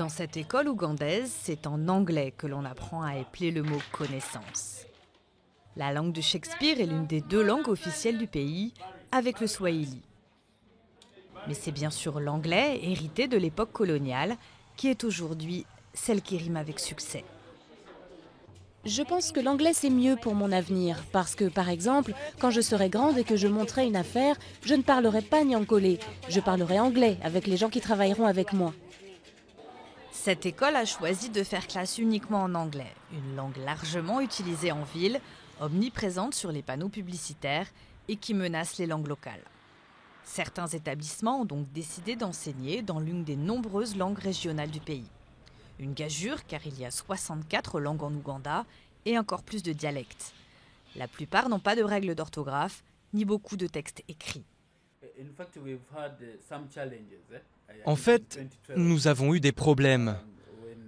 Dans cette école ougandaise, c'est en anglais que l'on apprend à épeler le mot « connaissance ». La langue de Shakespeare est l'une des 2 langues officielles du pays, avec le swahili. Mais c'est bien sûr l'anglais, hérité de l'époque coloniale, qui est aujourd'hui celle qui rime avec succès. Je pense que l'anglais c'est mieux pour mon avenir, parce que par exemple, quand je serai grande et que je monterai une affaire, je ne parlerai pas nyankole, je parlerai anglais avec les gens qui travailleront avec moi. Cette école a choisi de faire classe uniquement en anglais, une langue largement utilisée en ville, omniprésente sur les panneaux publicitaires et qui menace les langues locales. Certains établissements ont donc décidé d'enseigner dans l'une des nombreuses langues régionales du pays. Une gageure car il y a 64 langues en Ouganda et encore plus de dialectes. La plupart n'ont pas de règles d'orthographe ni beaucoup de textes écrits. En fait, nous avons eu des problèmes.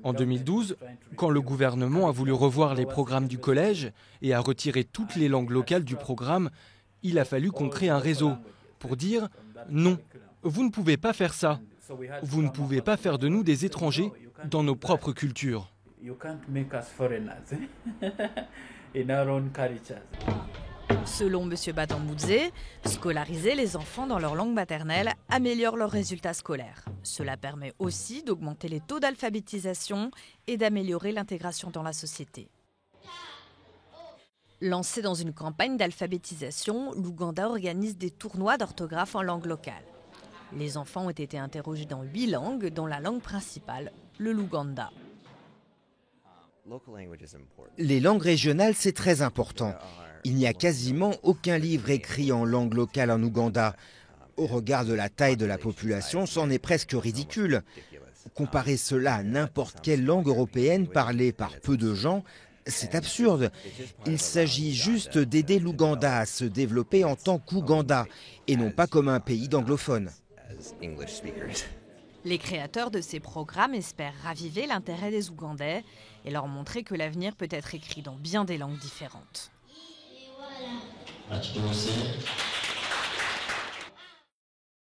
En 2012, quand le gouvernement a voulu revoir les programmes du collège et a retiré toutes les langues locales du programme, il a fallu qu'on crée un réseau pour dire « Non, vous ne pouvez pas faire ça. Vous ne pouvez pas faire de nous des étrangers dans nos propres cultures. » Selon M. Batambudze, scolariser les enfants dans leur langue maternelle améliore leurs résultats scolaires. Cela permet aussi d'augmenter les taux d'alphabétisation et d'améliorer l'intégration dans la société. Lancé dans une campagne d'alphabétisation, l'Ouganda organise des tournois d'orthographe en langue locale. Les enfants ont été interrogés dans 8 langues, dont la langue principale, le Luganda. Les langues régionales, c'est très important. Il n'y a quasiment aucun livre écrit en langue locale en Ouganda. Au regard de la taille de la population, c'en est presque ridicule. Comparer cela à n'importe quelle langue européenne parlée par peu de gens, c'est absurde. Il s'agit juste d'aider l'Ouganda à se développer en tant qu'Ouganda, et non pas comme un pays d'anglophones. Les créateurs de ces programmes espèrent raviver l'intérêt des Ougandais et leur montrer que l'avenir peut être écrit dans bien des langues différentes.